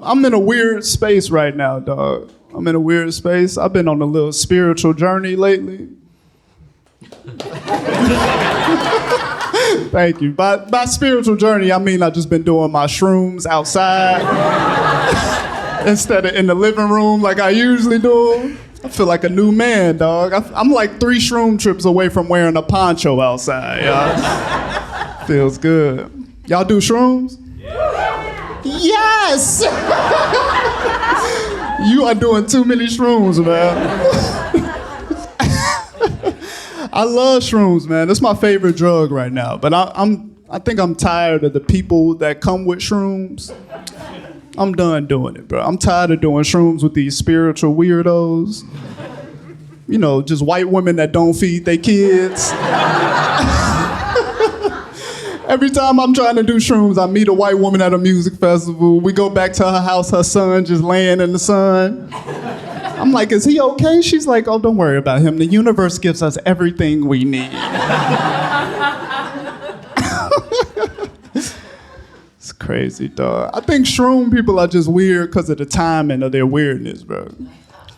I'm in a weird space right now, dog. I'm in a weird space. I've been on a little spiritual journey lately. Thank you. By spiritual journey, I mean I've just been doing my shrooms outside instead of in the living room like I usually do. I feel like a new man, dog. I'm like 3 shroom trips away from wearing a poncho outside, y'all. Feels good. Y'all do shrooms? Yes! You are doing too many shrooms, man. I love shrooms, man. That's my favorite drug right now. But I think I'm tired of the people that come with shrooms. I'm done doing it, bro. I'm tired of doing shrooms with these spiritual weirdos. You know, just white women that don't feed their kids. Every time I'm trying to do shrooms, I meet a white woman at a music festival. We go back to her house, her son just laying in the sun. I'm like, is he okay? She's like, oh, don't worry about him. The universe gives us everything we need. It's crazy, dog. I think shroom people are just weird because of the timing of their weirdness, bro.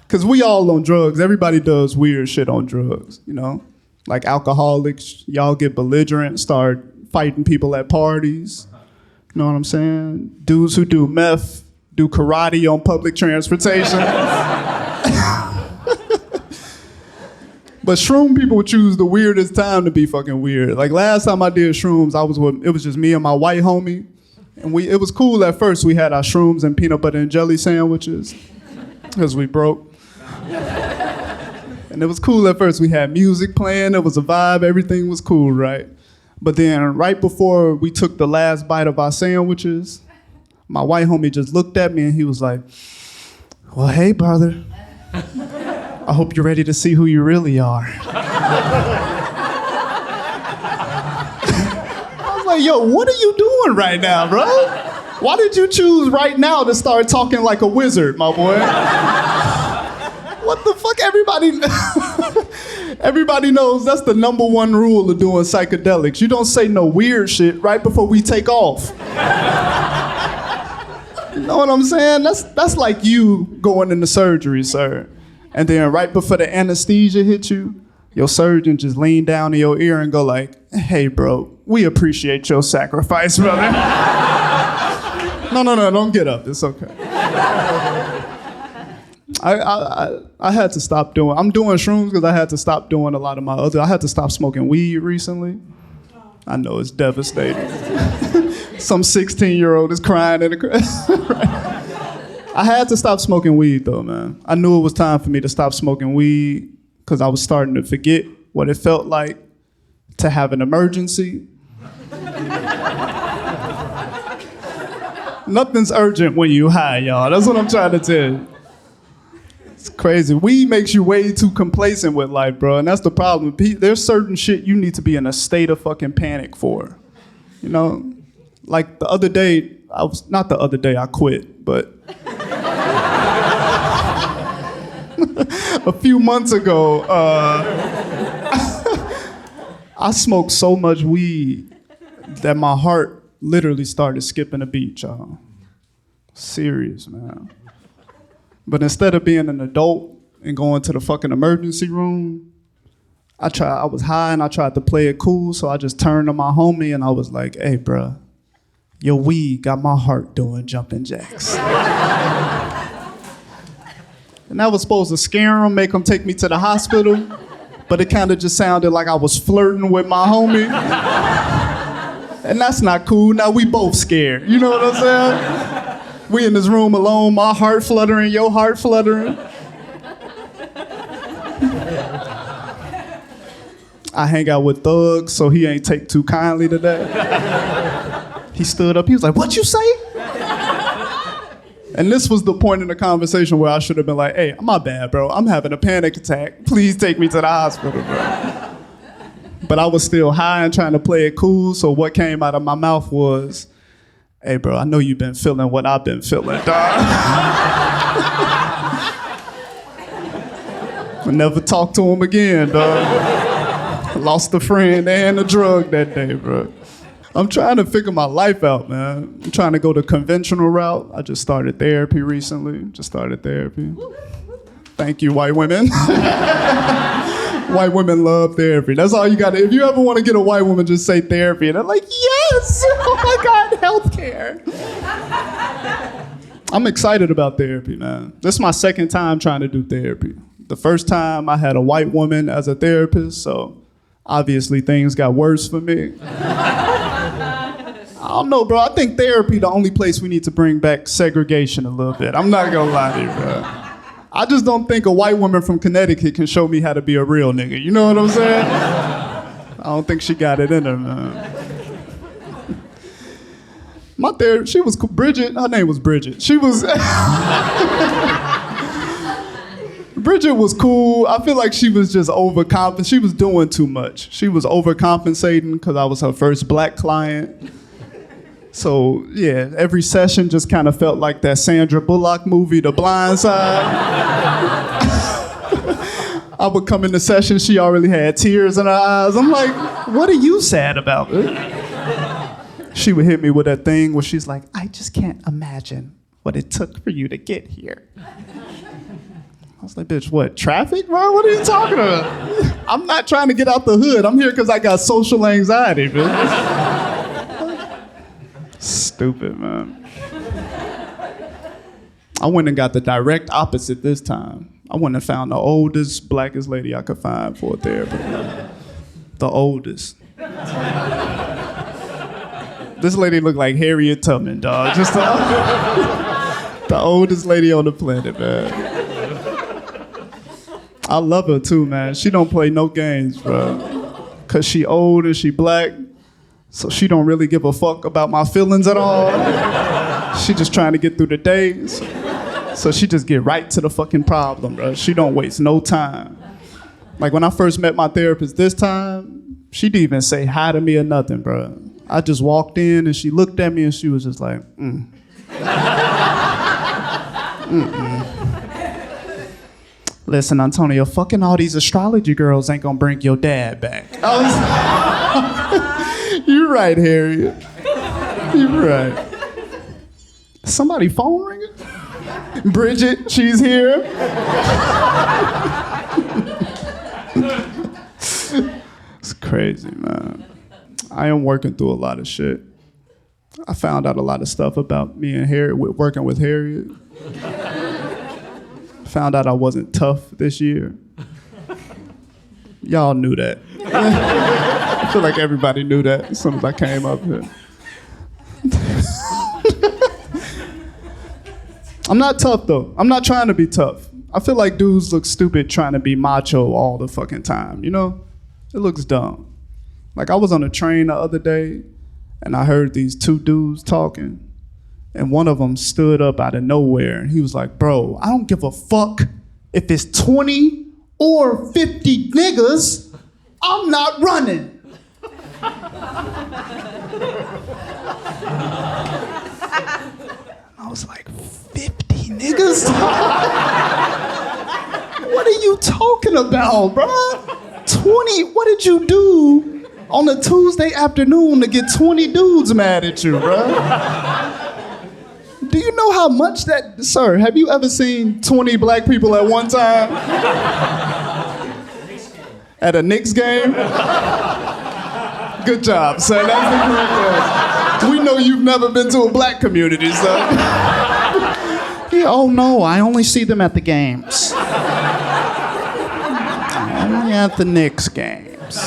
Because we all on drugs. Everybody does weird shit on drugs, you know? Like alcoholics, y'all get belligerent, start fighting people at parties. You know what I'm saying? Dudes who do meth, do karate on public transportation. But shroom people choose the weirdest time to be fucking weird. Like last time I did shrooms, it was just me and my white homie. And it was cool at first. We had our shrooms and peanut butter and jelly sandwiches because we broke. And it was cool at first. We had music playing. It was a vibe. Everything was cool, right? But then right before we took the last bite of our sandwiches, my white homie just looked at me and he was like, well, hey, brother. I hope you're ready to see who you really are. I was like, yo, what are you doing right now, bro? Why did you choose right now to start talking like a wizard, my boy? What the fuck? Everybody knows that's the #1 rule of doing psychedelics. You don't say no weird shit right before we take off. You know what I'm saying? That's like you going into surgery, sir. And then right before the anesthesia hit you, your surgeon just lean down in your ear and go like, hey, bro, we appreciate your sacrifice, brother. No, don't get up. It's okay. I had to stop doing, I'm doing shrooms because I had to stop doing a lot of I had to stop smoking weed recently. I know it's devastating. Some 16-year-old is crying in the crowd. I had to stop smoking weed though, man. I knew it was time for me to stop smoking weed because I was starting to forget what it felt like to have an emergency. Nothing's urgent when you high, y'all. That's what I'm trying to tell you. It's crazy. Weed makes you way too complacent with life, bro, and that's the problem. There's certain shit you need to be in a state of fucking panic for. You know? Like the other day, I quit, but a few months ago, I smoked so much weed that my heart literally started skipping a beat, y'all. Serious, man. But instead of being an adult and going to the fucking emergency room, I was high and I tried to play it cool, so I just turned to my homie and I was like, hey, bruh, your weed got my heart doing jumping jacks. And that was supposed to scare him, make him take me to the hospital, but it kind of just sounded like I was flirting with my homie. And that's not cool. Now we both scared. You know what I'm saying? We in this room alone, my heart fluttering, your heart fluttering. I hang out with thugs, so he ain't take too kindly to that. He stood up, he was like, what you say? And this was the point in the conversation where I should have been like, hey, my bad, bro. I'm having a panic attack. Please take me to the hospital, bro. But I was still high and trying to play it cool, so what came out of my mouth was, hey, bro, I know you've been feeling what I've been feeling, dog. I never talked to him again, dog. I lost a friend and a drug that day, bro. I'm trying to figure my life out, man. I'm trying to go the conventional route. I just started therapy recently. Thank you, white women. White women love therapy. That's all you got to. If you ever want to get a white woman, just say therapy. And they're like, yes! Oh my God, healthcare. I'm excited about therapy, man. This is my second time trying to do therapy. The first time I had a white woman as a therapist, so obviously things got worse for me. I don't know, bro. I think therapy the only place we need to bring back segregation a little bit. I'm not gonna lie to you, bro. I just don't think a white woman from Connecticut can show me how to be a real nigga. You know what I'm saying? I don't think she got it in her, man. My therapist, she was cool. Bridget, her name was Bridget. She was... Bridget was cool. I feel like she was just overcompensating. She was doing too much. She was overcompensating because I was her first black client. So, yeah, every session just kind of felt like that Sandra Bullock movie, The Blind Side. I would come in the session, she already had tears in her eyes. I'm like, what are you sad about? She would hit me with that thing where she's like, I just can't imagine what it took for you to get here. I was like, bitch, what, traffic, bro? What are you talking about? I'm not trying to get out the hood. I'm here because I got social anxiety, bitch. Stupid, man. I went and got the direct opposite this time. I went and found the oldest, blackest lady I could find for a therapy. The oldest. This lady looked like Harriet Tubman, dog. Just the oldest lady on the planet, man. I love her too, man. She don't play no games, bro. Cause she old and she black. So she don't really give a fuck about my feelings at all. She just trying to get through the day. So she just get right to the fucking problem, bro. She don't waste no time. Like when I first met my therapist this time, she didn't even say hi to me or nothing, bro. I just walked in and she looked at me and she was just like, Listen, Antonio, fucking all these astrology girls ain't gonna bring your dad back. You're right, Harriet. You're right. Somebody phone ringing? Bridget, she's here. It's crazy, man. I am working through a lot of shit. I found out a lot of stuff about me and Harriet, working with Harriet. Found out I wasn't tough this year. Y'all knew that. I feel like everybody knew that as soon as I came up here. I'm not tough, though. I'm not trying to be tough. I feel like dudes look stupid trying to be macho all the fucking time, you know? It looks dumb. Like, I was on a train the other day, and I heard these two dudes talking, and one of them stood up out of nowhere, and he was like, bro, I don't give a fuck if it's 20 or 50 niggas, I'm not running. I was like, 50 niggas? What are you talking about, bro? 20, what did you do on a Tuesday afternoon to get 20 dudes mad at you, bro? Do you know how much that, sir, have you ever seen 20 black people at one time? At a Knicks game? Good job, sir. That's the correct answer. We know you've never been to a black community, sir. Yeah, oh no, I only see them at the games. Only at the Knicks games.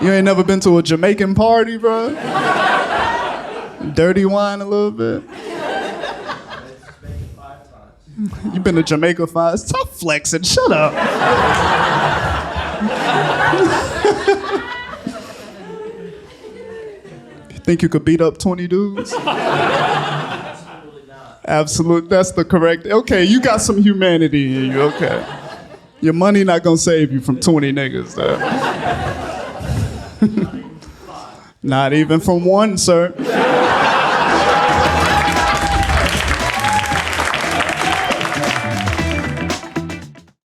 You ain't never been to a Jamaican party, bro? Dirty wine a little bit? You been to Jamaica 5? Stop flexing, shut up. You think you could beat up 20 dudes? Absolutely not. Absolute, that's the correct, okay, you got some humanity in you, okay. Your money not gonna save you from 20 niggas, though. Not even from one, sir.